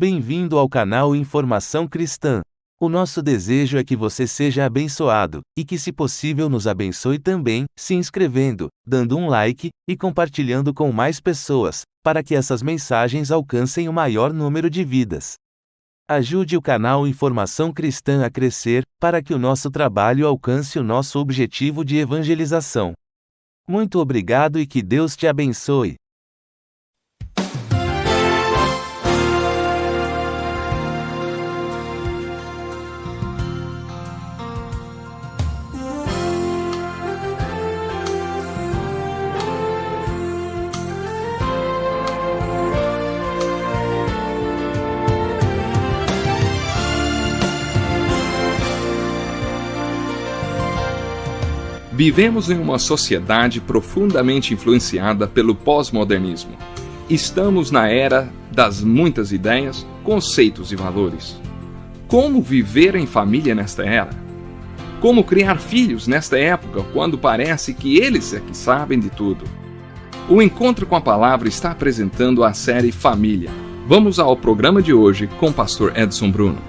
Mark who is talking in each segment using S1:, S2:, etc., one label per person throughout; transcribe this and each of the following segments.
S1: Bem-vindo ao canal Informação Cristã. O nosso desejo é que você seja abençoado, e que se possível nos abençoe também, se inscrevendo, dando um like, e compartilhando com mais pessoas, para que essas mensagens alcancem o maior número de vidas. Ajude o canal Informação Cristã a crescer, para que o nosso trabalho alcance o nosso objetivo de evangelização. Muito obrigado e que Deus te abençoe.
S2: Vivemos em uma sociedade profundamente influenciada pelo pós-modernismo. Estamos na era das muitas ideias, conceitos e valores. Como viver em família nesta era? Como criar filhos nesta época, quando parece que eles é que sabem de tudo? O Encontro com a Palavra está apresentando a série Família. Vamos ao programa de hoje com o pastor Edson Bruno.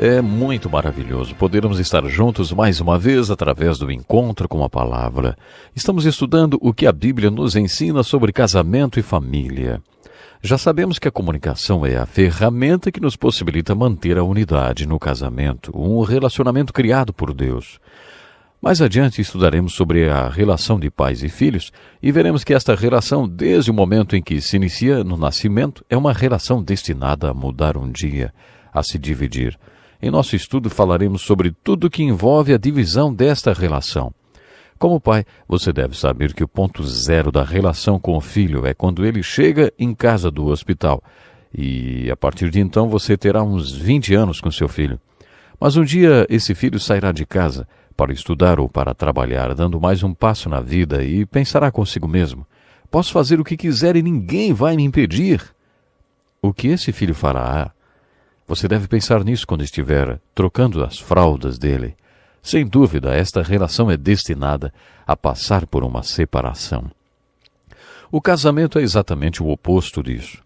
S3: É muito maravilhoso podermos estar juntos mais uma vez através do Encontro com a Palavra. Estamos estudando o que a Bíblia nos ensina sobre casamento e família. Já sabemos que a comunicação é a ferramenta que nos possibilita manter a unidade no casamento, um relacionamento criado por Deus. Mais adiante estudaremos sobre a relação de pais e filhos e veremos que esta relação, desde o momento em que se inicia no nascimento, é uma relação destinada a mudar um dia, a se dividir. Em nosso estudo falaremos sobre tudo que envolve a divisão desta relação. Como pai, você deve saber que o ponto zero da relação com o filho é quando ele chega em casa do hospital. E a partir de então você terá uns 20 anos com seu filho. Mas um dia esse filho sairá de casa para estudar ou para trabalhar, dando mais um passo na vida e pensará consigo mesmo: posso fazer o que quiser e ninguém vai me impedir. O que esse filho fará? Você deve pensar nisso quando estiver trocando as fraldas dele. Sem dúvida, esta relação é destinada a passar por uma separação. O casamento é exatamente o oposto disso.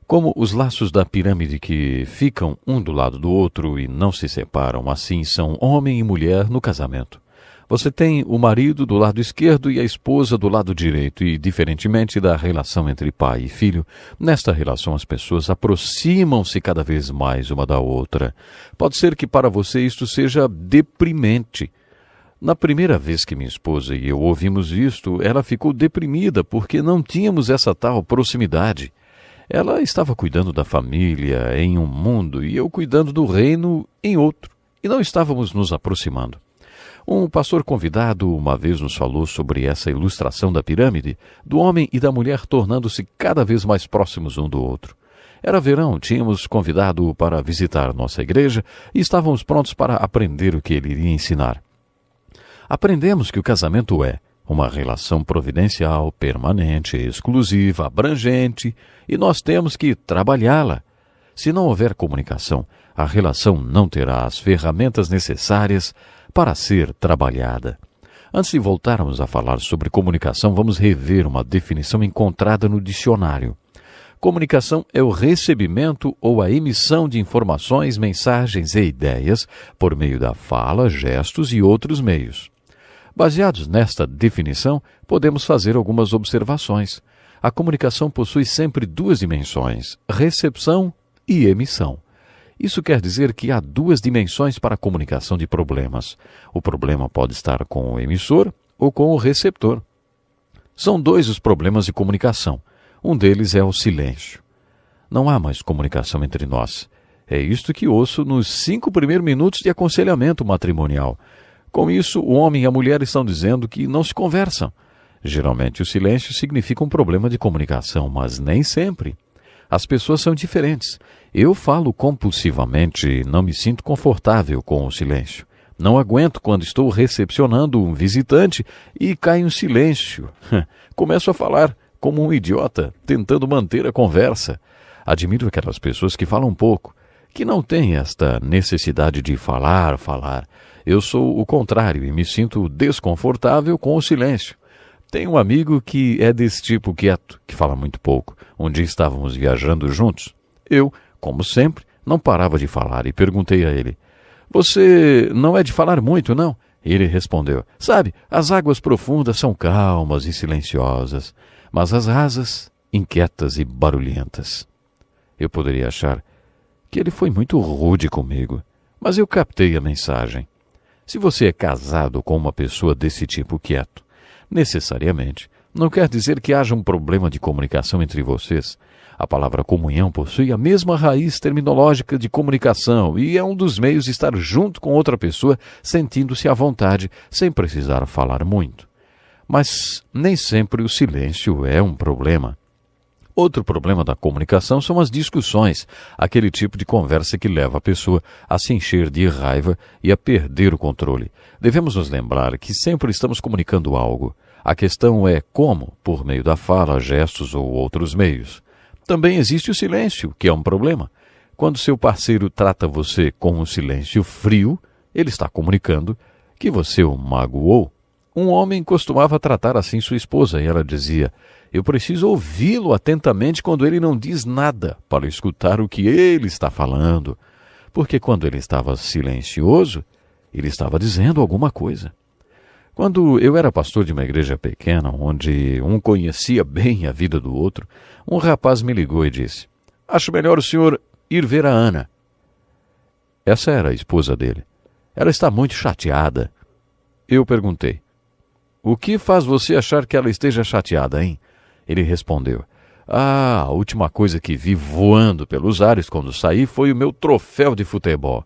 S3: Como os laços da pirâmide que ficam um do lado do outro e não se separam, assim são homem e mulher no casamento. Você tem o marido do lado esquerdo e a esposa do lado direito, e, diferentemente da relação entre pai e filho, nesta relação as pessoas aproximam-se cada vez mais uma da outra. Pode ser que para você isto seja deprimente. Na primeira vez que minha esposa e eu ouvimos isto, ela ficou deprimida porque não tínhamos essa tal proximidade. Ela estava cuidando da família em um mundo e eu cuidando do reino em outro, e não estávamos nos aproximando. Um pastor convidado uma vez nos falou sobre essa ilustração da pirâmide, do homem e da mulher tornando-se cada vez mais próximos um do outro. Era verão, tínhamos convidado-o para visitar nossa igreja e estávamos prontos para aprender o que ele iria ensinar. Aprendemos que o casamento é uma relação providencial, permanente, exclusiva, abrangente, e nós temos que trabalhá-la. Se não houver comunicação, a relação não terá as ferramentas necessárias para ser trabalhada. Antes de voltarmos a falar sobre comunicação, vamos rever uma definição encontrada no dicionário. Comunicação é o recebimento ou a emissão de informações, mensagens e ideias por meio da fala, gestos e outros meios. Baseados nesta definição, podemos fazer algumas observações. A comunicação possui sempre duas dimensões: recepção e emissão. Isso quer dizer que há duas dimensões para a comunicação de problemas. O problema pode estar com o emissor ou com o receptor. São dois os problemas de comunicação. Um deles é o silêncio. Não há mais comunicação entre nós. É isto que ouço nos 5 primeiros minutos de aconselhamento matrimonial. Com isso, o homem e a mulher estão dizendo que não se conversam. Geralmente o silêncio significa um problema de comunicação, mas nem sempre. As pessoas são diferentes. Eu falo compulsivamente e não me sinto confortável com o silêncio. Não aguento quando estou recepcionando um visitante e cai um silêncio. Começo a falar como um idiota, tentando manter a conversa. Admiro aquelas pessoas que falam pouco, que não têm esta necessidade de falar. Eu sou o contrário e me sinto desconfortável com o silêncio. Tenho um amigo que é desse tipo quieto, que fala muito pouco. Um dia estávamos viajando juntos. Eu, como sempre, não parava de falar e perguntei a ele: "Você não é de falar muito, não?" Ele respondeu: "Sabe, as águas profundas são calmas e silenciosas, mas as rasas, inquietas e barulhentas." Eu poderia achar que ele foi muito rude comigo, mas eu captei a mensagem. Se você é casado com uma pessoa desse tipo quieto, necessariamente não quer dizer que haja um problema de comunicação entre vocês. A palavra comunhão possui a mesma raiz terminológica de comunicação e é um dos meios de estar junto com outra pessoa sentindo-se à vontade, sem precisar falar muito. Mas nem sempre o silêncio é um problema. Outro problema da comunicação são as discussões, aquele tipo de conversa que leva a pessoa a se encher de raiva e a perder o controle. Devemos nos lembrar que sempre estamos comunicando algo. A questão é como, por meio da fala, gestos ou outros meios. Também existe o silêncio, que é um problema. Quando seu parceiro trata você com um silêncio frio, ele está comunicando que você o magoou. Um homem costumava tratar assim sua esposa e ela dizia: "Eu preciso ouvi-lo atentamente quando ele não diz nada, para escutar o que ele está falando." Porque quando ele estava silencioso, ele estava dizendo alguma coisa. Quando eu era pastor de uma igreja pequena, onde um conhecia bem a vida do outro, um rapaz me ligou e disse: "Acho melhor o senhor ir ver a Ana." Essa era a esposa dele. Ela está muito chateada. Eu perguntei: "O que faz você achar que ela esteja chateada, hein?" Ele respondeu: "A última coisa que vi voando pelos ares quando saí foi o meu troféu de futebol."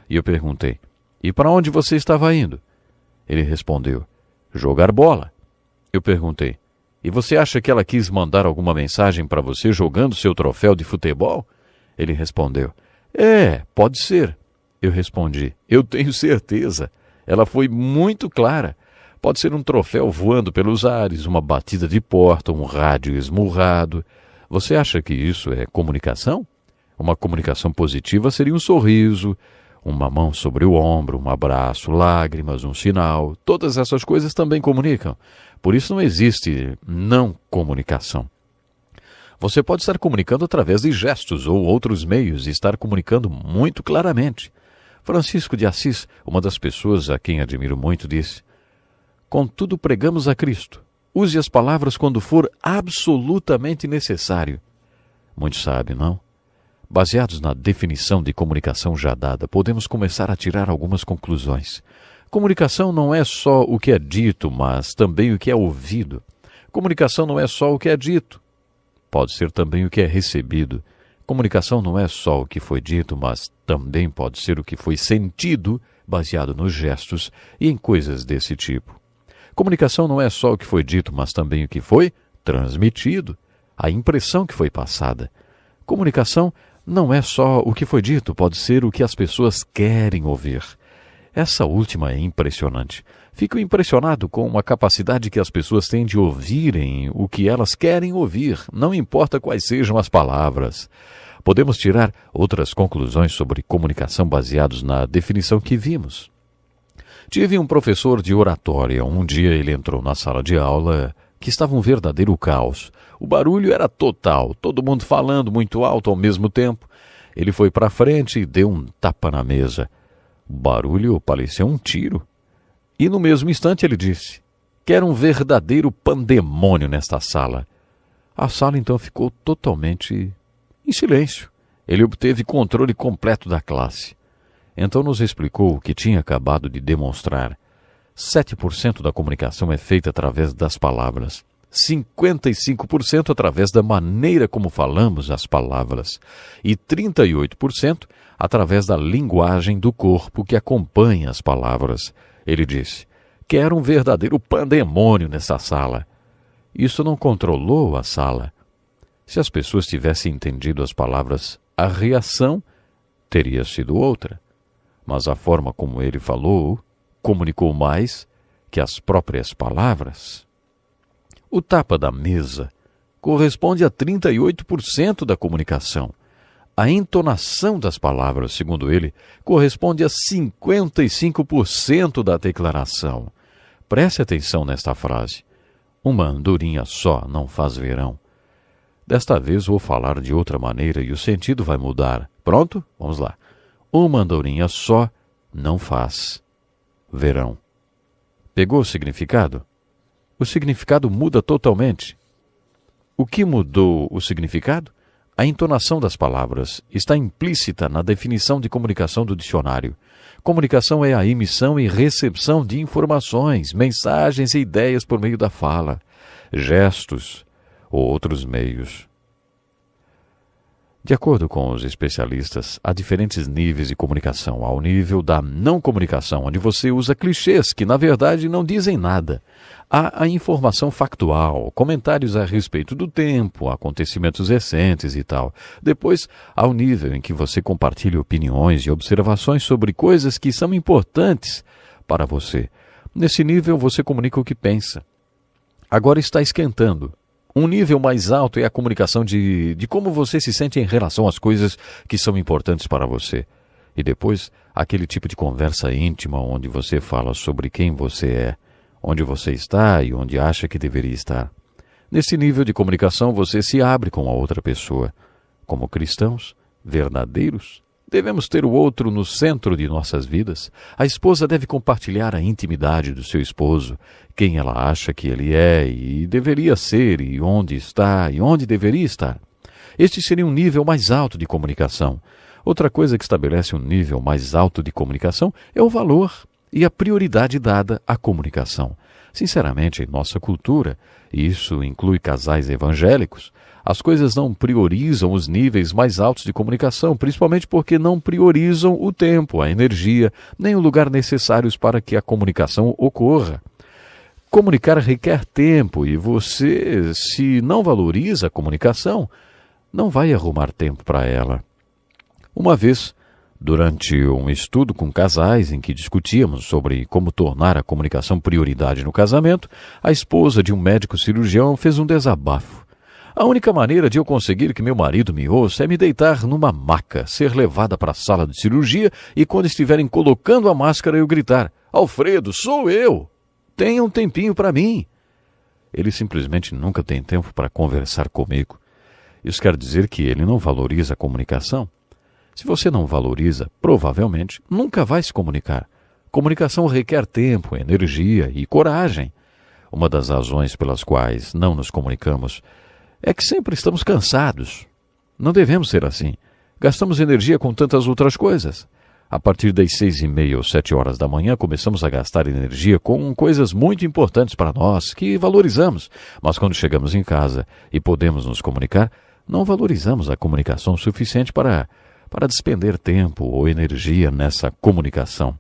S3: E eu perguntei: "E para onde você estava indo?" Ele respondeu: "Jogar bola." Eu perguntei: "E você acha que ela quis mandar alguma mensagem para você jogando seu troféu de futebol?" Ele respondeu: "Pode ser." Eu respondi: "Eu tenho certeza. Ela foi muito clara. Pode ser um troféu voando pelos ares, uma batida de porta, um rádio esmurrado. Você acha que isso é comunicação? Uma comunicação positiva seria um sorriso, uma mão sobre o ombro, um abraço, lágrimas, um sinal. Todas essas coisas também comunicam. Por isso não existe não comunicação. Você pode estar comunicando através de gestos ou outros meios e estar comunicando muito claramente. Francisco de Assis, uma das pessoas a quem admiro muito, disse: "Contudo, pregamos a Cristo. Use as palavras quando for absolutamente necessário." Muito sábio, não? Baseados na definição de comunicação já dada, podemos começar a tirar algumas conclusões. Comunicação não é só o que é dito, mas também o que é ouvido. Comunicação não é só o que é dito, pode ser também o que é recebido. Comunicação não é só o que foi dito, mas também pode ser o que foi sentido, baseado nos gestos e em coisas desse tipo. Comunicação não é só o que foi dito, mas também o que foi transmitido, a impressão que foi passada. Comunicação não é só o que foi dito, pode ser o que as pessoas querem ouvir. Essa última é impressionante. Fico impressionado com a capacidade que as pessoas têm de ouvirem o que elas querem ouvir, não importa quais sejam as palavras. Podemos tirar outras conclusões sobre comunicação baseados na definição que vimos. Tive um professor de oratória. Um dia ele entrou na sala de aula, que estava um verdadeiro caos. O barulho era total, todo mundo falando muito alto ao mesmo tempo. Ele foi para frente e deu um tapa na mesa. O barulho parecia um tiro. E no mesmo instante ele disse: "Quero um verdadeiro pandemônio nesta sala." A sala então ficou totalmente em silêncio. Ele obteve controle completo da classe. Então nos explicou o que tinha acabado de demonstrar. 7% da comunicação é feita através das palavras. 55% através da maneira como falamos as palavras. E 38% através da linguagem do corpo que acompanha as palavras. Ele disse: "Quero um verdadeiro pandemônio nessa sala." Isso não controlou a sala. Se as pessoas tivessem entendido as palavras, a reação teria sido outra. Mas a forma como ele falou comunicou mais que as próprias palavras. O tapa da mesa corresponde a 38% da comunicação. A entonação das palavras, segundo ele, corresponde a 55% da declaração. Preste atenção nesta frase. Uma andorinha só não faz verão. Desta vez vou falar de outra maneira e o sentido vai mudar. Pronto? Vamos lá. Uma andorinha só não faz verão. Pegou o significado? O significado muda totalmente. O que mudou o significado? A entonação das palavras está implícita na definição de comunicação do dicionário. Comunicação é a emissão e recepção de informações, mensagens e ideias por meio da fala, gestos ou outros meios. De acordo com os especialistas, há diferentes níveis de comunicação. Há o nível da não comunicação, onde você usa clichês que, na verdade, não dizem nada. Há a informação factual, comentários a respeito do tempo, acontecimentos recentes e tal. Depois, há o nível em que você compartilha opiniões e observações sobre coisas que são importantes para você. Nesse nível, você comunica o que pensa. Agora está esquentando. Um nível mais alto é a comunicação de como você se sente em relação às coisas que são importantes para você. E depois, aquele tipo de conversa íntima onde você fala sobre quem você é, onde você está e onde acha que deveria estar. Nesse nível de comunicação, você se abre com a outra pessoa. Como cristãos verdadeiros, devemos ter o outro no centro de nossas vidas. A esposa deve compartilhar a intimidade do seu esposo, quem ela acha que ele é e deveria ser, e onde está e onde deveria estar. Este seria um nível mais alto de comunicação. Outra coisa que estabelece um nível mais alto de comunicação é o valor e a prioridade dada à comunicação. Sinceramente, em nossa cultura, e isso inclui casais evangélicos, as coisas não priorizam os níveis mais altos de comunicação, principalmente porque não priorizam o tempo, a energia, nem o lugar necessários para que a comunicação ocorra. Comunicar requer tempo e você, se não valoriza a comunicação, não vai arrumar tempo para ela. Uma vez, durante um estudo com casais em que discutíamos sobre como tornar a comunicação prioridade no casamento, a esposa de um médico cirurgião fez um desabafo. A única maneira de eu conseguir que meu marido me ouça é me deitar numa maca, ser levada para a sala de cirurgia e quando estiverem colocando a máscara eu gritar: "Alfredo, sou eu! Tenha um tempinho para mim!" Ele simplesmente nunca tem tempo para conversar comigo. Isso quer dizer que ele não valoriza a comunicação? Se você não valoriza, provavelmente nunca vai se comunicar. Comunicação requer tempo, energia e coragem. Uma das razões pelas quais não nos comunicamos é que sempre estamos cansados. Não devemos ser assim. Gastamos energia com tantas outras coisas. A partir das 6h30 ou 7 horas da manhã, começamos a gastar energia com coisas muito importantes para nós, que valorizamos. Mas quando chegamos em casa e podemos nos comunicar, não valorizamos a comunicação suficiente para despender tempo ou energia nessa comunicação.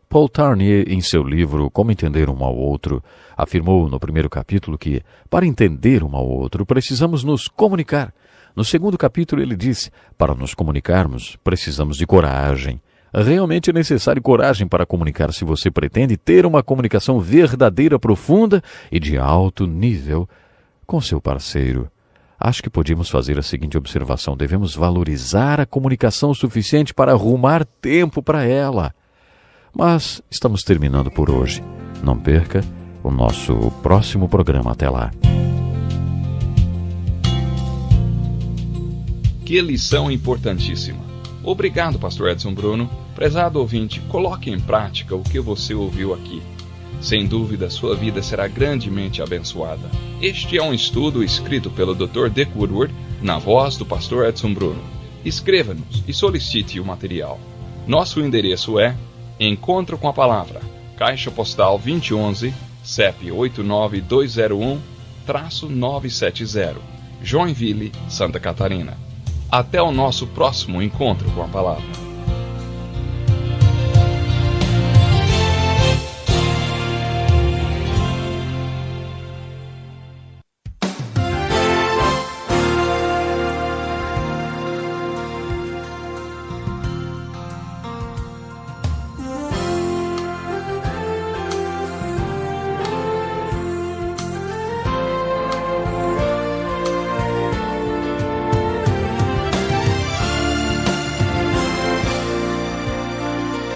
S3: Paul Tarnier, em seu livro Como Entender um ao Outro, afirmou no primeiro capítulo que, para entender um ao outro, precisamos nos comunicar. No segundo capítulo ele disse, para nos comunicarmos, precisamos de coragem. Realmente é necessário coragem para comunicar se você pretende ter uma comunicação verdadeira, profunda e de alto nível com seu parceiro. Acho que podíamos fazer a seguinte observação: devemos valorizar a comunicação o suficiente para arrumar tempo para ela. Mas estamos terminando por hoje. Não perca o nosso próximo programa. Até lá.
S2: Que lição importantíssima. Obrigado, Pastor Edson Bruno. Prezado ouvinte, coloque em prática o que você ouviu aqui. Sem dúvida, sua vida será grandemente abençoada. Este é um estudo escrito pelo Dr. Dick Woodward, na voz do Pastor Edson Bruno. Escreva-nos e solicite o material. Nosso endereço é Encontro com a Palavra, Caixa Postal 2011, CEP 89201-970, Joinville, Santa Catarina. Até o nosso próximo Encontro com a Palavra.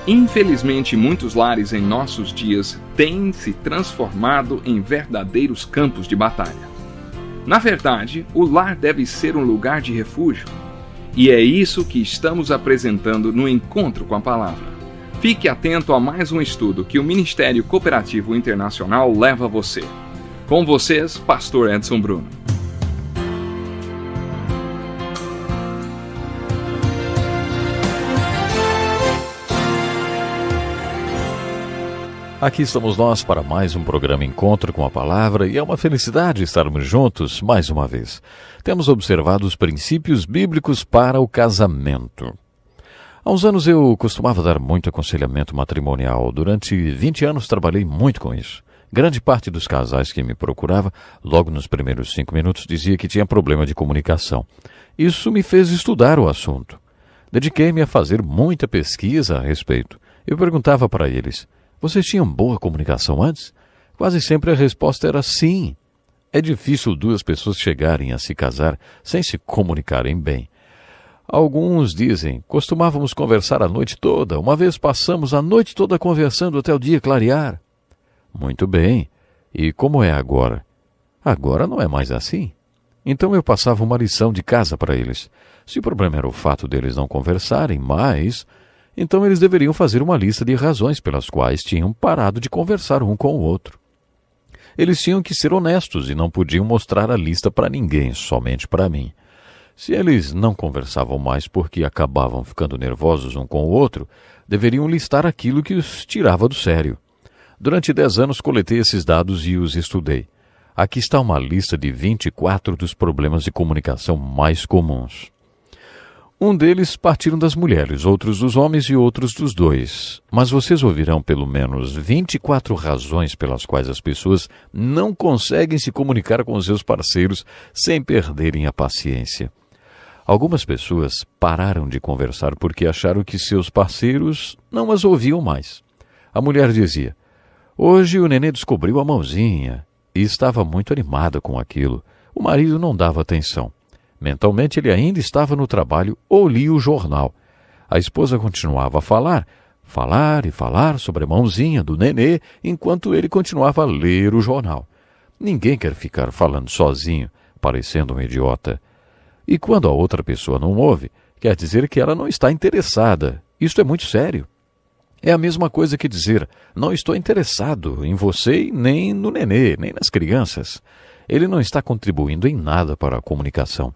S2: Infelizmente, muitos lares em nossos dias têm se transformado em verdadeiros campos de batalha. Na verdade, o lar deve ser um lugar de refúgio. E é isso que estamos apresentando no Encontro com a Palavra. Fique atento a mais um estudo que o Ministério Cooperativo Internacional leva a você. Com vocês, Pastor Edson Bruno.
S3: Aqui estamos nós para mais um programa Encontro com a Palavra e é uma felicidade estarmos juntos mais uma vez. Temos observado os princípios bíblicos para o casamento. Há uns anos eu costumava dar muito aconselhamento matrimonial. Durante 20 anos trabalhei muito com isso. Grande parte dos casais que me procurava, logo nos primeiros 5 minutos, dizia que tinha problema de comunicação. Isso me fez estudar o assunto. Dediquei-me a fazer muita pesquisa a respeito. Eu perguntava para eles: vocês tinham boa comunicação antes? Quase sempre a resposta era sim. É difícil duas pessoas chegarem a se casar sem se comunicarem bem. Alguns dizem: costumávamos conversar a noite toda. Uma vez passamos a noite toda conversando até o dia clarear. Muito bem. E como é agora? Agora não é mais assim. Então eu passava uma lição de casa para eles. Se o problema era o fato deles não conversarem mais, então eles deveriam fazer uma lista de razões pelas quais tinham parado de conversar um com o outro. Eles tinham que ser honestos e não podiam mostrar a lista para ninguém, somente para mim. Se eles não conversavam mais porque acabavam ficando nervosos um com o outro, deveriam listar aquilo que os tirava do sério. Durante 10 anos coletei esses dados e os estudei. Aqui está uma lista de 24 dos problemas de comunicação mais comuns. Um deles partiram das mulheres, outros dos homens e outros dos dois. Mas vocês ouvirão pelo menos 24 razões pelas quais as pessoas não conseguem se comunicar com os seus parceiros sem perderem a paciência. Algumas pessoas pararam de conversar porque acharam que seus parceiros não as ouviam mais. A mulher dizia: hoje o nenê descobriu a mãozinha, e estava muito animada com aquilo. O marido não dava atenção. Mentalmente ele ainda estava no trabalho ou lia o jornal. A esposa continuava a falar e falar sobre a mãozinha do nenê enquanto ele continuava a ler o jornal. Ninguém quer ficar falando sozinho, parecendo um idiota. E quando a outra pessoa não ouve, quer dizer que ela não está interessada. Isto é muito sério. É a mesma coisa que dizer: não estou interessado em você, nem no nenê, nem nas crianças. Ele não está contribuindo em nada para a comunicação.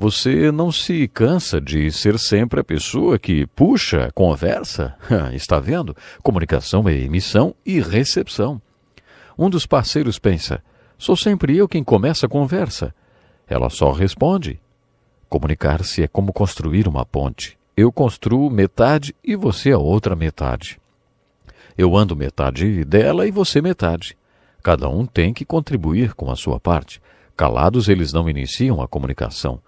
S3: Você não se cansa de ser sempre a pessoa que puxa, conversa? Está vendo? Comunicação é emissão e recepção. Um dos parceiros pensa: sou sempre eu quem começa a conversa. Ela só responde. Comunicar-se é como construir uma ponte. Eu construo metade e você a outra metade. Eu ando metade dela e você metade. Cada um tem que contribuir com a sua parte. Calados, eles não iniciam a comunicação.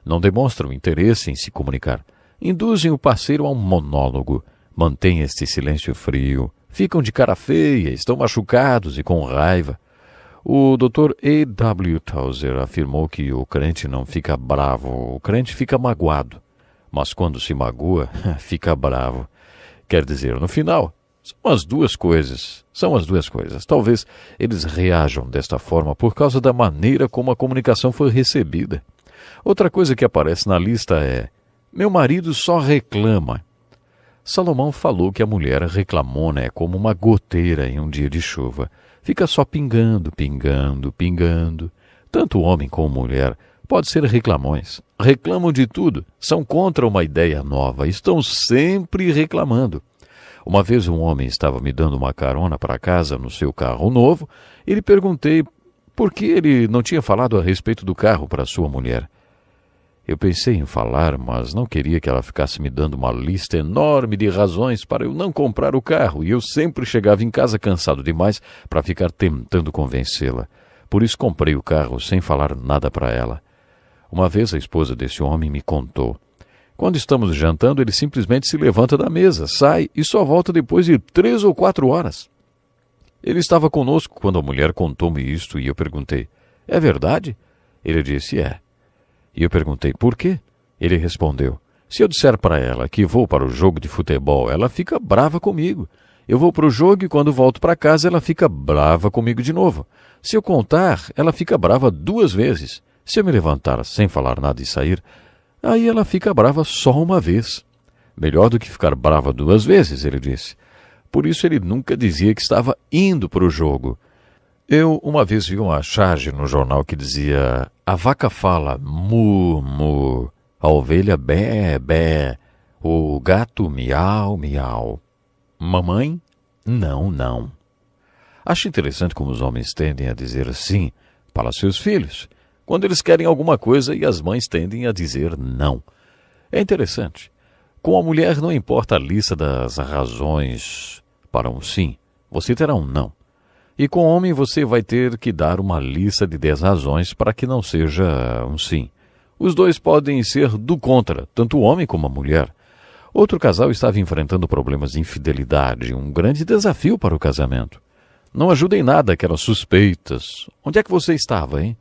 S3: Não demonstram interesse em se comunicar. Induzem o parceiro a um monólogo. Mantêm este silêncio frio. Ficam de cara feia, estão machucados e com raiva. O Dr. A.W. Tozer afirmou que o crente não fica bravo, o crente fica magoado. Mas quando se magoa, fica bravo. Quer dizer, no final, são as duas coisas. Talvez eles reajam desta forma por causa da maneira como a comunicação foi recebida. Outra coisa que aparece na lista é: meu marido só reclama. Salomão falou que a mulher reclamona é como uma goteira em um dia de chuva. Fica só pingando, pingando, pingando. Tanto homem como mulher pode ser reclamões. Reclamam de tudo, são contra uma ideia nova, estão sempre reclamando. Uma vez um homem estava me dando uma carona para casa no seu carro novo e lhe perguntei por que ele não tinha falado a respeito do carro para sua mulher. Eu pensei em falar, mas não queria que ela ficasse me dando uma lista enorme de razões para eu não comprar o carro, e eu sempre chegava em casa cansado demais para ficar tentando convencê-la. Por isso comprei o carro sem falar nada para ela. Uma vez a esposa desse homem me contou. Quando estamos jantando, ele simplesmente se levanta da mesa, sai e só volta depois de 3 ou 4 horas. Ele estava conosco quando a mulher contou-me isto e eu perguntei: é verdade? Ele disse: é. E eu perguntei: por quê? Ele respondeu: Se eu disser para ela que vou para o jogo de futebol, ela fica brava comigo. Eu vou para o jogo e quando volto para casa ela fica brava comigo de novo. Se eu contar, ela fica brava 2 vezes. Se eu me levantar sem falar nada e sair, aí ela fica brava só uma vez. Melhor do que ficar brava 2 vezes, ele disse. Por isso ele nunca dizia que estava indo para o jogo. Eu uma vez vi uma charge no jornal que dizia: a vaca fala mu, mu, a ovelha bé, bé, o gato miau, miau. Mamãe, não, não. Acho interessante como os homens tendem a dizer sim para seus filhos, quando eles querem alguma coisa, e as mães tendem a dizer não. É interessante. Com a mulher não importa a lista das razões para um sim, você terá um não. E com o homem você vai ter que dar uma lista de 10 razões para que não seja um sim. Os dois podem ser do contra, tanto o homem como a mulher. Outro casal estava enfrentando problemas de infidelidade, um grande desafio para o casamento. Não ajuda em nada aquelas suspeitas. Onde é que você estava, hein?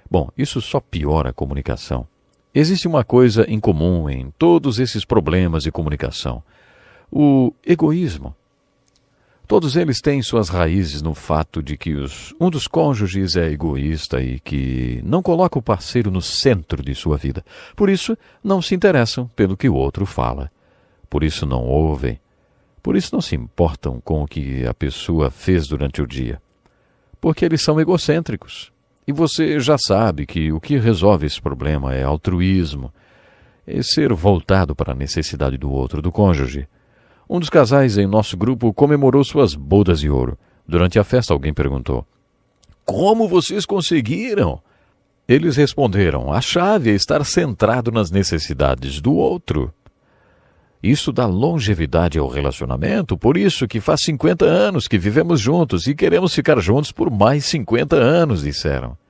S3: Bom, isso só piora a comunicação. Existe uma coisa em comum em todos esses problemas de comunicação: o egoísmo. Todos eles têm suas raízes no fato de que um dos cônjuges é egoísta e que não coloca o parceiro no centro de sua vida. Por isso, não se interessam pelo que o outro fala. Por isso não ouvem. Por isso não se importam com o que a pessoa fez durante o dia. Porque eles são egocêntricos. E você já sabe que o que resolve esse problema é altruísmo. É ser voltado para a necessidade do outro, do cônjuge. Um dos casais em nosso grupo comemorou suas bodas de ouro. Durante a festa alguém perguntou: como vocês conseguiram? Eles responderam: a chave é estar centrado nas necessidades do outro. Isso dá longevidade ao relacionamento, por isso que faz 50 anos que vivemos juntos e queremos ficar juntos por mais 50 anos, disseram.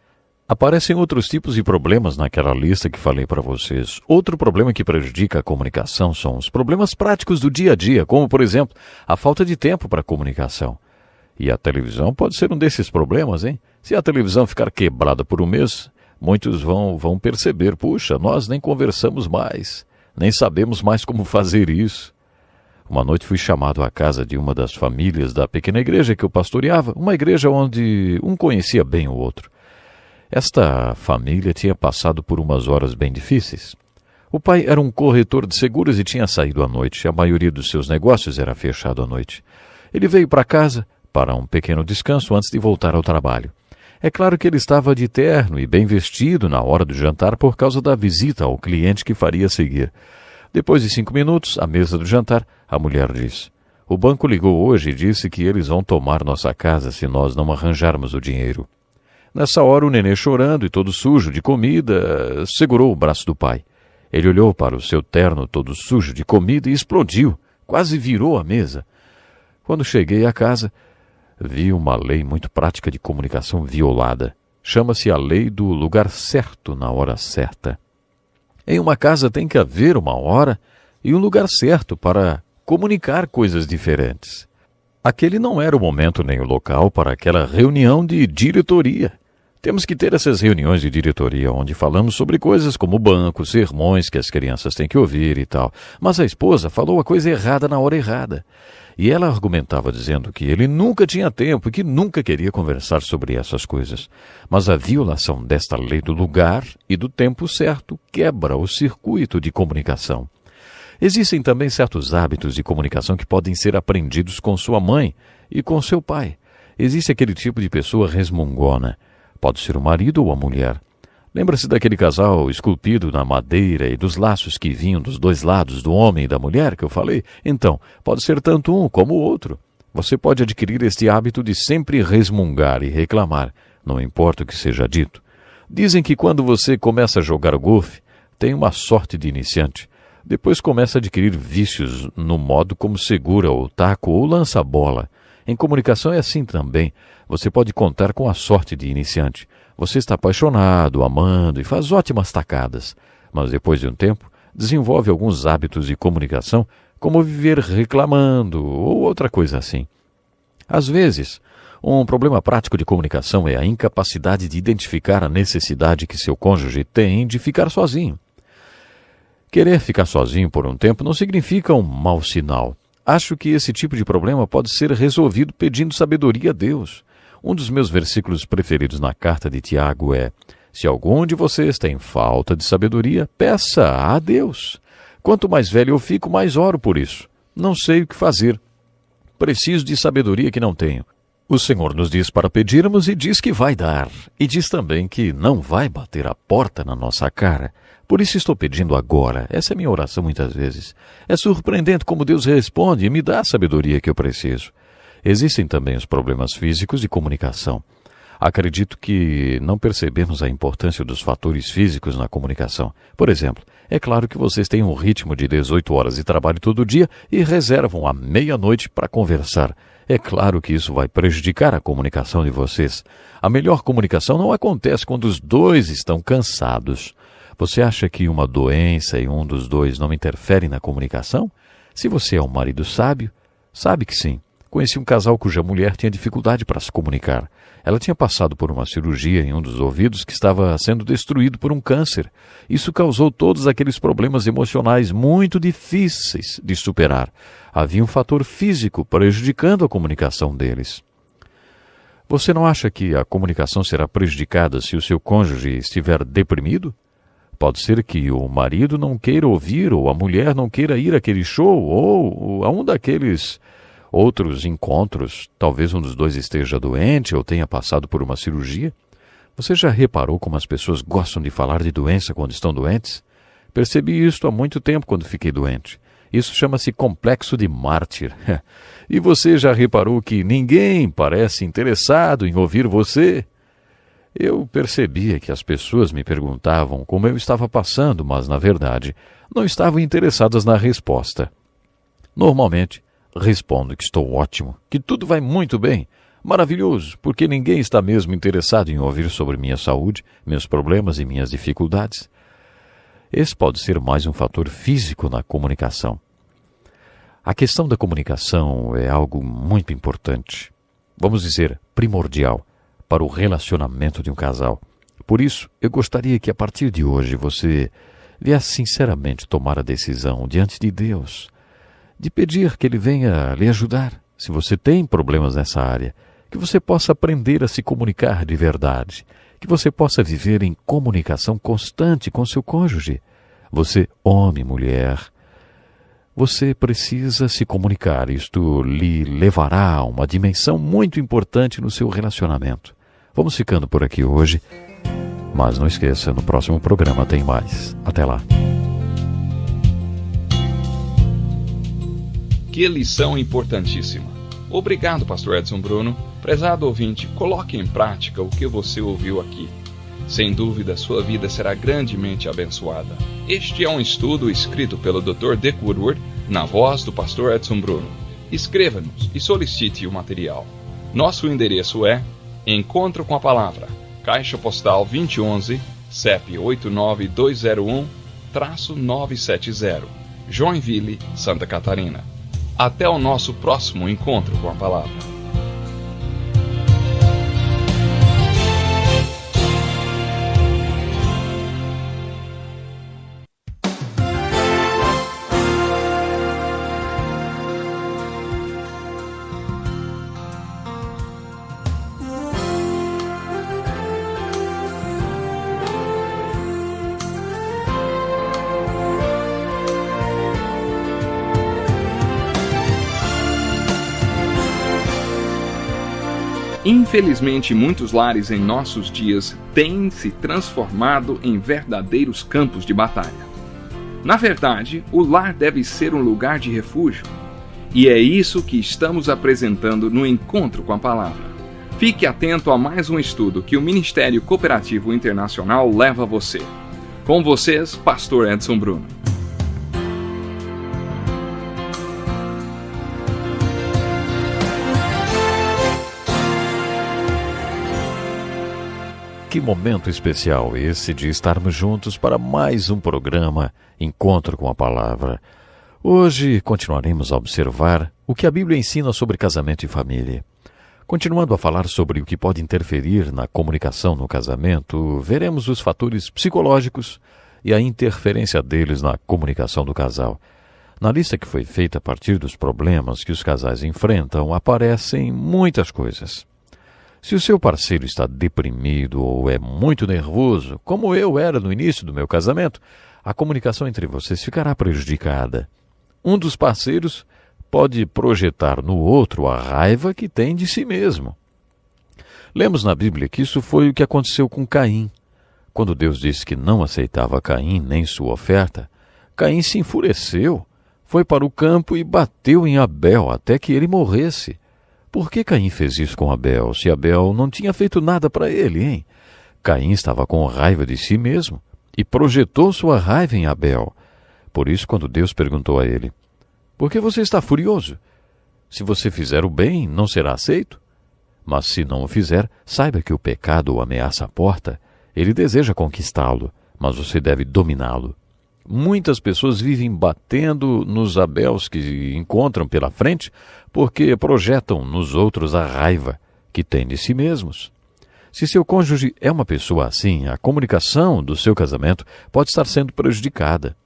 S3: Aparecem outros tipos de problemas naquela lista que falei para vocês. Outro problema que prejudica a comunicação são os problemas práticos do dia a dia, como, por exemplo, a falta de tempo para a comunicação. E a televisão pode ser um desses problemas, hein? Se a televisão ficar quebrada por um mês, muitos vão perceber: puxa, nós nem conversamos mais. Nem sabemos mais como fazer isso. Uma noite fui chamado à casa de uma das famílias da pequena igreja que eu pastoreava, uma igreja onde um conhecia bem o outro. Esta família tinha passado por umas horas bem difíceis. O pai era um corretor de seguros e tinha saído à noite. A maioria dos seus negócios era fechado à noite. Ele veio para casa para um pequeno descanso antes de voltar ao trabalho. É claro que ele estava de terno e bem vestido na hora do jantar por causa da visita ao cliente que faria seguir. Depois de 5 minutos, à mesa do jantar, a mulher disse: o banco ligou hoje e disse que eles vão tomar nossa casa se nós não arranjarmos o dinheiro. Nessa hora, o nenê, chorando e todo sujo de comida, segurou o braço do pai. Ele olhou para o seu terno todo sujo de comida e explodiu, quase virou a mesa. Quando cheguei à casa, vi uma lei muito prática de comunicação violada. Chama-se a lei do lugar certo na hora certa. Em uma casa tem que haver uma hora e um lugar certo para comunicar coisas diferentes. Aquele não era o momento nem o local para aquela reunião de diretoria. Temos que ter essas reuniões de diretoria onde falamos sobre coisas como banco, sermões que as crianças têm que ouvir e tal. Mas a esposa falou a coisa errada na hora errada. E ela argumentava dizendo que ele nunca tinha tempo e que nunca queria conversar sobre essas coisas. Mas a violação desta lei do lugar e do tempo certo quebra o circuito de comunicação. Existem também certos hábitos de comunicação que podem ser aprendidos com sua mãe e com seu pai. Existe aquele tipo de pessoa resmungona. Pode ser o marido ou a mulher. Lembra-se daquele casal esculpido na madeira e dos laços que vinham dos 2 lados do homem e da mulher que eu falei? Então, pode ser tanto um como o outro. Você pode adquirir este hábito de sempre resmungar e reclamar, não importa o que seja dito. Dizem que quando você começa a jogar golfe, tem uma sorte de iniciante. Depois começa a adquirir vícios no modo como segura o taco ou lança a bola. Em comunicação é assim também. Você pode contar com a sorte de iniciante. Você está apaixonado, amando e faz ótimas tacadas. Mas depois de um tempo, desenvolve alguns hábitos de comunicação, como viver reclamando ou outra coisa assim. Às vezes, um problema prático de comunicação é a incapacidade de identificar a necessidade que seu cônjuge tem de ficar sozinho. Querer ficar sozinho por um tempo não significa um mau sinal. Acho que esse tipo de problema pode ser resolvido pedindo sabedoria a Deus. Um dos meus versículos preferidos na carta de Tiago é: se algum de vocês tem falta de sabedoria, peça a Deus. Quanto mais velho eu fico, mais oro por isso. Não sei o que fazer. Preciso de sabedoria que não tenho. O Senhor nos diz para pedirmos e diz que vai dar. E diz também que não vai bater a porta na nossa cara. Por isso estou pedindo agora. Essa é a minha oração muitas vezes. É surpreendente como Deus responde e me dá a sabedoria que eu preciso. Existem também os problemas físicos de comunicação. Acredito que não percebemos a importância dos fatores físicos na comunicação. Por exemplo, é claro que vocês têm um ritmo de 18 horas de trabalho todo dia e reservam a meia-noite para conversar. É claro que isso vai prejudicar a comunicação de vocês. A melhor comunicação não acontece quando os dois estão cansados. Você acha que uma doença em um dos dois não interfere na comunicação? Se você é um marido sábio, sabe que sim. Conheci um casal cuja mulher tinha dificuldade para se comunicar. Ela tinha passado por uma cirurgia em um dos ouvidos que estava sendo destruído por um câncer. Isso causou todos aqueles problemas emocionais muito difíceis de superar. Havia um fator físico prejudicando a comunicação deles. Você não acha que a comunicação será prejudicada se o seu cônjuge estiver deprimido? Pode ser que o marido não queira ouvir, ou a mulher não queira ir àquele show, ou a um daqueles outros encontros. Talvez um dos dois esteja doente ou tenha passado por uma cirurgia. Você já reparou como as pessoas gostam de falar de doença quando estão doentes? Percebi isso há muito tempo quando fiquei doente. Isso chama-se complexo de mártir. E você já reparou que ninguém parece interessado em ouvir você? Eu percebia que as pessoas me perguntavam como eu estava passando, mas, na verdade, não estavam interessadas na resposta. Normalmente, respondo que estou ótimo, que tudo vai muito bem, maravilhoso, porque ninguém está mesmo interessado em ouvir sobre minha saúde, meus problemas e minhas dificuldades. Esse pode ser mais um fator físico na comunicação. A questão da comunicação é algo muito importante, vamos dizer, primordial, para o relacionamento de um casal. Por isso, eu gostaria que a partir de hoje você viesse sinceramente tomar a decisão diante de Deus, de pedir que Ele venha lhe ajudar, se você tem problemas nessa área, que você possa aprender a se comunicar de verdade, que você possa viver em comunicação constante com seu cônjuge. Você, homem, mulher, você precisa se comunicar. Isto lhe levará a uma dimensão muito importante no seu relacionamento. Vamos ficando por aqui hoje, mas não esqueça, no próximo programa tem mais. Até lá.
S2: Que lição importantíssima. Obrigado, Pastor Edson Bruno. Prezado ouvinte, coloque em prática o que você ouviu aqui. Sem dúvida, sua vida será grandemente abençoada. Este é um estudo escrito pelo Dr. Dick Woodward, na voz do Pastor Edson Bruno. Escreva-nos e solicite o material. Nosso endereço é Encontro com a Palavra, Caixa Postal 2011, CEP 89201-970, Joinville, Santa Catarina. Até o nosso próximo Encontro com a Palavra. Infelizmente, muitos lares em nossos dias têm se transformado em verdadeiros campos de batalha. Na verdade, o lar deve ser um lugar de refúgio. E é isso que estamos apresentando no Encontro com a Palavra. Fique atento a mais um estudo que o Ministério Cooperativo Internacional leva a você. Com vocês, Pastor Edson Bruno.
S3: Que momento especial esse de estarmos juntos para mais um programa Encontro com a Palavra. Hoje continuaremos a observar o que a Bíblia ensina sobre casamento e família. Continuando a falar sobre o que pode interferir na comunicação no casamento, veremos os fatores psicológicos e a interferência deles na comunicação do casal. Na lista que foi feita a partir dos problemas que os casais enfrentam, aparecem muitas coisas. Se o seu parceiro está deprimido ou é muito nervoso, como eu era no início do meu casamento, a comunicação entre vocês ficará prejudicada. Um dos parceiros pode projetar no outro a raiva que tem de si mesmo. Lemos na Bíblia que isso foi o que aconteceu com Caim. Quando Deus disse que não aceitava Caim nem sua oferta, Caim se enfureceu, foi para o campo e bateu em Abel até que ele morresse. Por que Caim fez isso com Abel, se Abel não tinha feito nada para ele, hein? Caim estava com raiva de si mesmo e projetou sua raiva em Abel. Por isso, quando Deus perguntou a ele: por que você está furioso? Se você fizer o bem, não será aceito? Mas se não o fizer, saiba que o pecado o ameaça à porta. Ele deseja conquistá-lo, mas você deve dominá-lo. Muitas pessoas vivem batendo nos Abels que encontram pela frente porque projetam nos outros a raiva que têm de si mesmos. Se seu cônjuge é uma pessoa assim, a comunicação do seu casamento pode estar sendo prejudicada.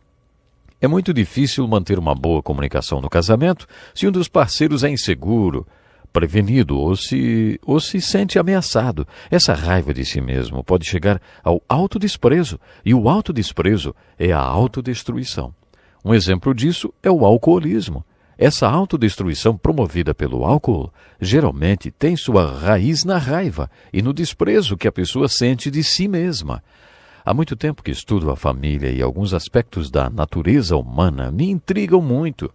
S3: É muito difícil manter uma boa comunicação no casamento se um dos parceiros é inseguro, prevenido ou se sente ameaçado. Essa raiva de si mesmo pode chegar ao autodesprezo, e o autodesprezo é a autodestruição. Um exemplo disso é o alcoolismo. Essa autodestruição promovida pelo álcool geralmente tem sua raiz na raiva e no desprezo que a pessoa sente de si mesma. Há muito tempo que estudo a família e alguns aspectos da natureza humana me intrigam muito.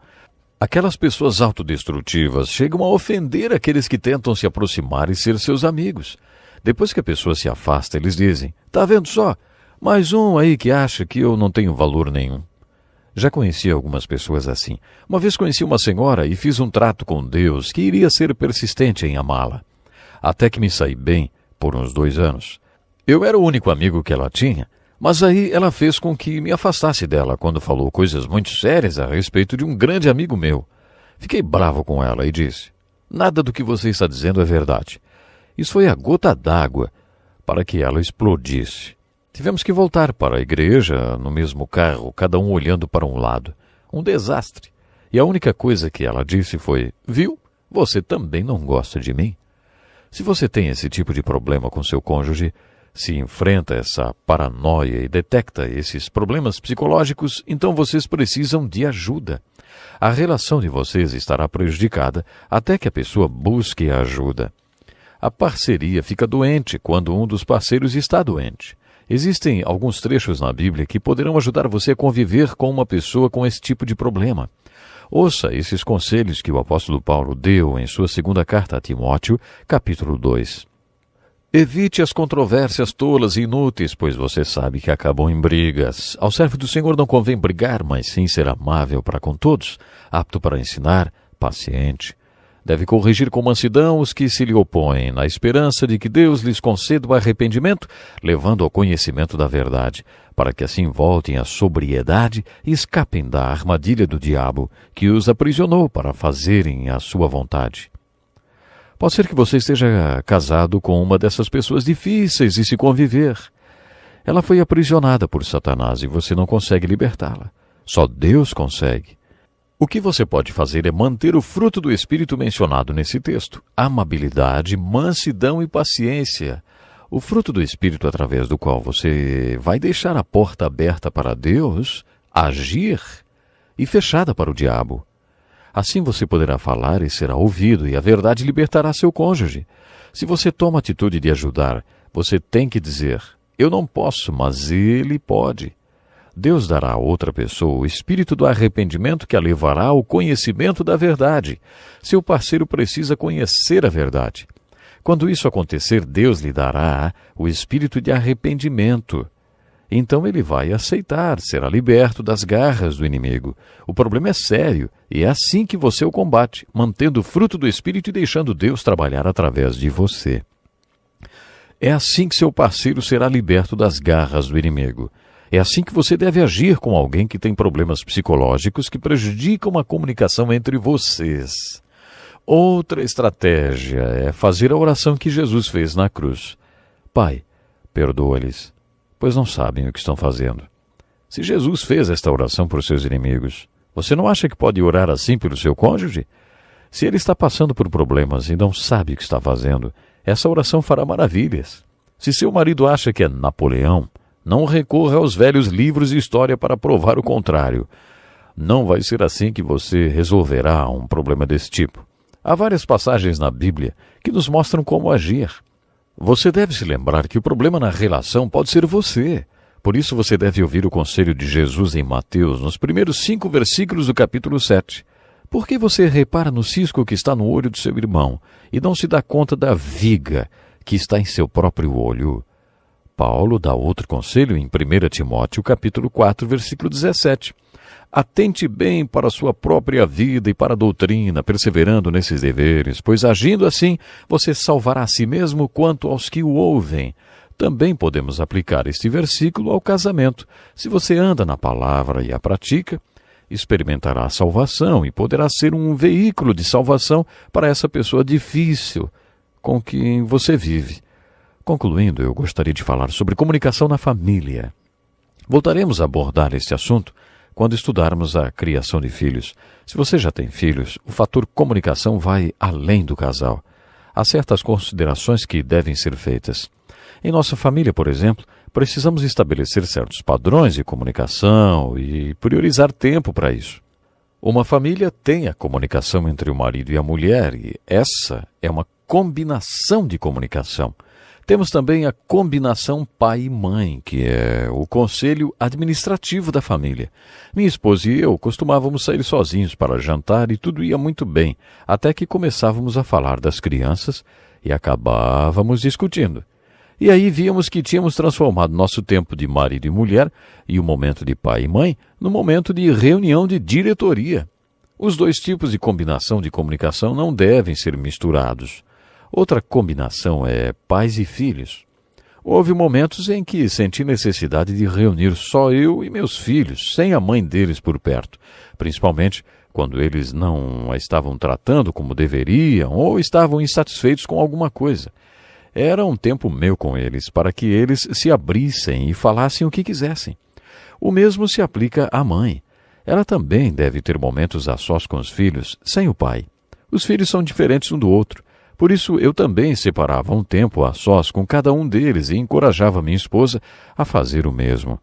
S3: Aquelas pessoas autodestrutivas chegam a ofender aqueles que tentam se aproximar e ser seus amigos. Depois que a pessoa se afasta, eles dizem: tá vendo só? Mais um aí que acha que eu não tenho valor nenhum. Já conheci algumas pessoas assim. Uma vez conheci uma senhora e fiz um trato com Deus que iria ser persistente em amá-la. Até que me saí bem por uns 2 anos. Eu era o único amigo que ela tinha, mas aí ela fez com que me afastasse dela quando falou coisas muito sérias a respeito de um grande amigo meu. Fiquei bravo com ela e disse: nada do que você está dizendo é verdade. Isso foi a gota d'água para que ela explodisse. Tivemos que voltar para a igreja no mesmo carro, cada um olhando para um lado. Um desastre. E a única coisa que ela disse foi: viu? Você também não gosta de mim? Se você tem esse tipo de problema com seu cônjuge, se enfrenta essa paranoia e detecta esses problemas psicológicos, então vocês precisam de ajuda. A relação de vocês estará prejudicada até que a pessoa busque ajuda. A parceria fica doente quando um dos parceiros está doente. Existem alguns trechos na Bíblia que poderão ajudar você a conviver com uma pessoa com esse tipo de problema. Ouça esses conselhos que o apóstolo Paulo deu em sua segunda carta a Timóteo, capítulo 2. Evite as controvérsias tolas e inúteis, pois você sabe que acabam em brigas. Ao servo do Senhor não convém brigar, mas sim ser amável para com todos, apto para ensinar, paciente. Deve corrigir com mansidão os que se lhe opõem, na esperança de que Deus lhes conceda o arrependimento, levando ao conhecimento da verdade, para que assim voltem à sobriedade e escapem da armadilha do diabo, que os aprisionou para fazerem a sua vontade. Pode ser que você esteja casado com uma dessas pessoas difíceis de se conviver. Ela foi aprisionada por Satanás e você não consegue libertá-la. Só Deus consegue. O que você pode fazer é manter o fruto do Espírito mencionado nesse texto: amabilidade, mansidão e paciência. O fruto do Espírito através do qual você vai deixar a porta aberta para Deus agir e fechada para o diabo. Assim você poderá falar e será ouvido, e a verdade libertará seu cônjuge. Se você toma a atitude de ajudar, você tem que dizer: eu não posso, mas ele pode. Deus dará a outra pessoa o espírito do arrependimento que a levará ao conhecimento da verdade. Seu parceiro precisa conhecer a verdade. Quando isso acontecer, Deus lhe dará o espírito de arrependimento. Então ele vai aceitar, será liberto das garras do inimigo. O problema é sério e é assim que você o combate, mantendo o fruto do Espírito e deixando Deus trabalhar através de você. É assim que seu parceiro será liberto das garras do inimigo. É assim que você deve agir com alguém que tem problemas psicológicos que prejudicam a comunicação entre vocês. Outra estratégia é fazer a oração que Jesus fez na cruz. Pai, perdoa-lhes, pois não sabem o que estão fazendo. Se Jesus fez esta oração por seus inimigos, você não acha que pode orar assim pelo seu cônjuge? Se ele está passando por problemas e não sabe o que está fazendo, essa oração fará maravilhas. Se seu marido acha que é Napoleão, não recorra aos velhos livros de história para provar o contrário. Não vai ser assim que você resolverá um problema desse tipo. Há várias passagens na Bíblia que nos mostram como agir. Você deve se lembrar que o problema na relação pode ser você. Por isso você deve ouvir o conselho de Jesus em Mateus, nos primeiros 5 versículos do capítulo 7. Por que você repara no cisco que está no olho do seu irmão e não se dá conta da viga que está em seu próprio olho? Paulo dá outro conselho em 1 Timóteo, capítulo 4, versículo 17. Atente bem para a sua própria vida e para a doutrina, perseverando nesses deveres, pois agindo assim, você salvará a si mesmo quanto aos que o ouvem. Também podemos aplicar este versículo ao casamento. Se você anda na palavra e a pratica, experimentará a salvação e poderá ser um veículo de salvação para essa pessoa difícil com quem você vive. Concluindo, eu gostaria de falar sobre comunicação na família. Voltaremos a abordar este assunto quando estudarmos a criação de filhos. Se você já tem filhos, o fator comunicação vai além do casal. Há certas considerações que devem ser feitas. Em nossa família, por exemplo, precisamos estabelecer certos padrões de comunicação e priorizar tempo para isso. Uma família tem a comunicação entre o marido e a mulher, e essa é uma combinação de comunicação. Temos também a combinação pai e mãe, que é o conselho administrativo da família. Minha esposa e eu costumávamos sair sozinhos para jantar e tudo ia muito bem, até que começávamos a falar das crianças e acabávamos discutindo. E aí víamos que tínhamos transformado nosso tempo de marido e mulher e o momento de pai e mãe no momento de reunião de diretoria. Os dois tipos de combinação de comunicação não devem ser misturados. Outra combinação é pais e filhos. Houve momentos em que senti necessidade de reunir só eu e meus filhos, sem a mãe deles por perto, principalmente quando eles não a estavam tratando como deveriam ou estavam insatisfeitos com alguma coisa. Era um tempo meu com eles, para que eles se abrissem e falassem o que quisessem. O mesmo se aplica à mãe. Ela também deve ter momentos a sós com os filhos, sem o pai. Os filhos são diferentes um do outro. Por isso, eu também separava um tempo a sós com cada um deles e encorajava minha esposa a fazer o mesmo.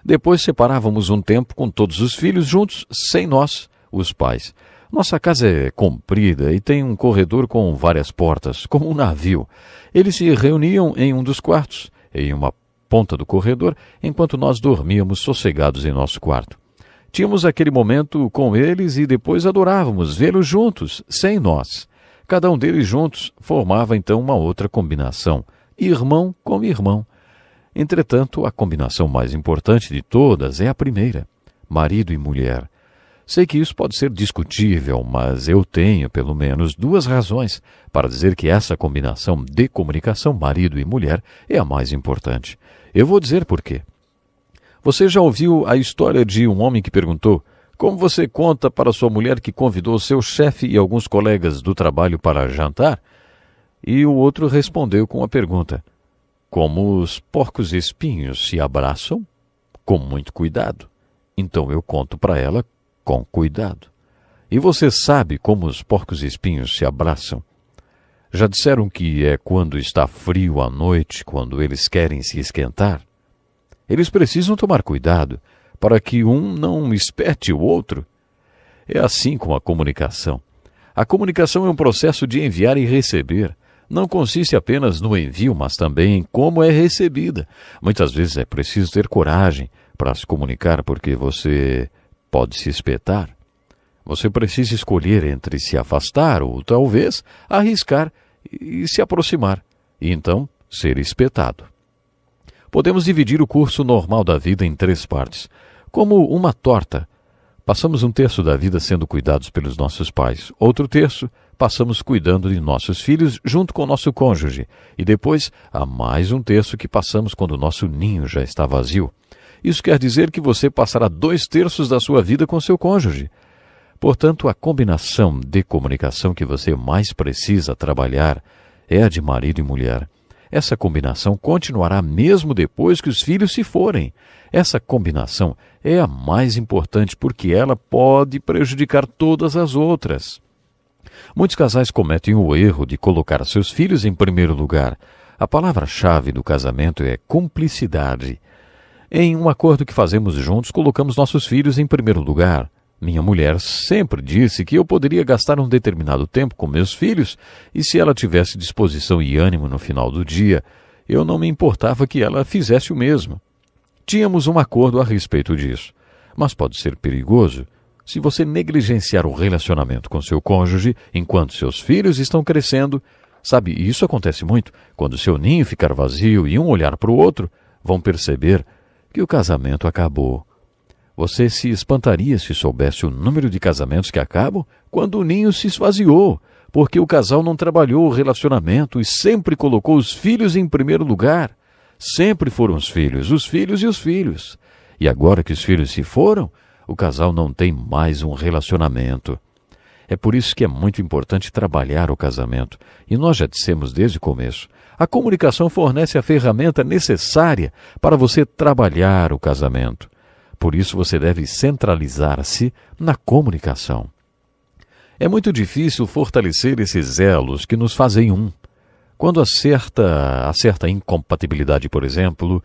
S3: Depois separávamos um tempo com todos os filhos juntos, sem nós, os pais. Nossa casa é comprida e tem um corredor com várias portas, como um navio. Eles se reuniam em um dos quartos, em uma ponta do corredor, enquanto nós dormíamos sossegados em nosso quarto. Tínhamos aquele momento com eles e depois adorávamos vê-los juntos, sem nós. Cada um deles juntos formava então uma outra combinação, irmão com irmão. Entretanto, a combinação mais importante de todas é a primeira, marido e mulher. Sei que isso pode ser discutível, mas eu tenho pelo menos 2 razões para dizer que essa combinação de comunicação marido e mulher é a mais importante. Eu vou dizer por quê. Você já ouviu a história de um homem que perguntou: como você conta para sua mulher que convidou seu chefe e alguns colegas do trabalho para jantar? E o outro respondeu com a pergunta: como os porcos espinhos se abraçam? Com muito cuidado. Então eu conto para ela com cuidado. E você sabe como os porcos espinhos se abraçam? Já disseram que é quando está frio à noite, quando eles querem se esquentar? Eles precisam tomar cuidado para que um não espete o outro. É assim com a comunicação. A comunicação é um processo de enviar e receber. Não consiste apenas no envio, mas também em como é recebida. Muitas vezes é preciso ter coragem para se comunicar, porque você pode se espetar. Você precisa escolher entre se afastar ou talvez arriscar e se aproximar, e então ser espetado. Podemos dividir o curso normal da vida em 3 partes. Como uma torta, passamos um terço da vida sendo cuidados pelos nossos pais. Outro terço, passamos cuidando de nossos filhos junto com nosso cônjuge. E depois, há mais um terço que passamos quando o nosso ninho já está vazio. Isso quer dizer que você passará 2 terços da sua vida com seu cônjuge. Portanto, a combinação de comunicação que você mais precisa trabalhar é a de marido e mulher. Essa combinação continuará mesmo depois que os filhos se forem. Essa combinação é a mais importante porque ela pode prejudicar todas as outras. Muitos casais cometem o erro de colocar seus filhos em primeiro lugar. A palavra-chave do casamento é cumplicidade. Em um acordo que fazemos juntos, colocamos nossos filhos em primeiro lugar. Minha mulher sempre disse que eu poderia gastar um determinado tempo com meus filhos e, se ela tivesse disposição e ânimo no final do dia, eu não me importava que ela fizesse o mesmo. Tínhamos um acordo a respeito disso, mas pode ser perigoso se você negligenciar o relacionamento com seu cônjuge enquanto seus filhos estão crescendo. Sabe, isso acontece muito. Quando seu ninho ficar vazio e um olhar para o outro, vão perceber que o casamento acabou. Você se espantaria se soubesse o número de casamentos que acabam quando o ninho se esvaziou, porque o casal não trabalhou o relacionamento e sempre colocou os filhos em primeiro lugar. Sempre foram os filhos e os filhos. E agora que os filhos se foram, o casal não tem mais um relacionamento. É por isso que é muito importante trabalhar o casamento. E nós já dissemos desde o começo, a comunicação fornece a ferramenta necessária para você trabalhar o casamento. Por isso você deve centralizar-se na comunicação. É muito difícil fortalecer esses elos que nos fazem um. Quando há certa incompatibilidade, por exemplo,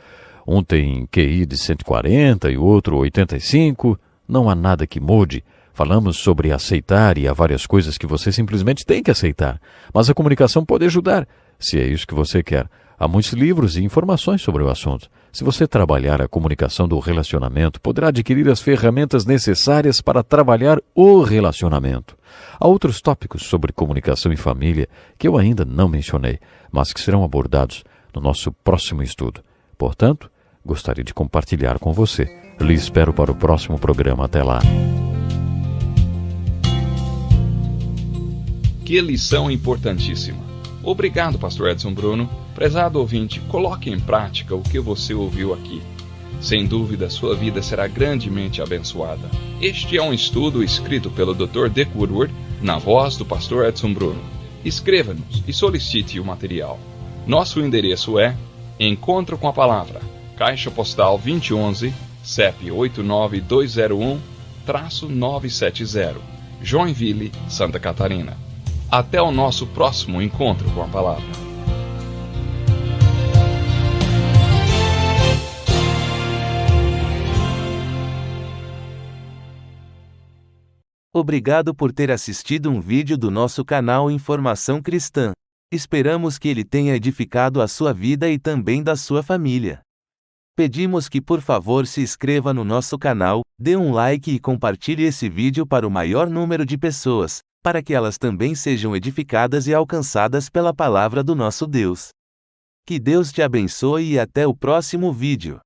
S3: um tem QI de 140 e o outro 85, não há nada que mude. Falamos sobre aceitar e há várias coisas que você simplesmente tem que aceitar. Mas a comunicação pode ajudar, se é isso que você quer. Há muitos livros e informações sobre o assunto. Se você trabalhar a comunicação do relacionamento, poderá adquirir as ferramentas necessárias para trabalhar o relacionamento. Há outros tópicos sobre comunicação e família que eu ainda não mencionei, mas que serão abordados no nosso próximo estudo. Portanto, gostaria de compartilhar com você. Lhe espero para o próximo programa. Até lá.
S2: Que lição importantíssima. Obrigado, Pastor Edson Bruno. Prezado ouvinte, coloque em prática o que você ouviu aqui. Sem dúvida, sua vida será grandemente abençoada. Este é um estudo escrito pelo Dr. Dick Woodward, na voz do Pastor Edson Bruno. Escreva-nos e solicite o material. Nosso endereço é Encontro com a Palavra, Caixa Postal 2011, CEP 89201-970, Joinville, Santa Catarina. Até o nosso próximo encontro com a Palavra.
S1: Obrigado por ter assistido um vídeo do nosso canal Informação Cristã. Esperamos que ele tenha edificado a sua vida e também da sua família. Pedimos que por favor se inscreva no nosso canal, dê um like e compartilhe esse vídeo para o maior número de pessoas, para que elas também sejam edificadas e alcançadas pela palavra do nosso Deus. Que Deus te abençoe e até o próximo vídeo.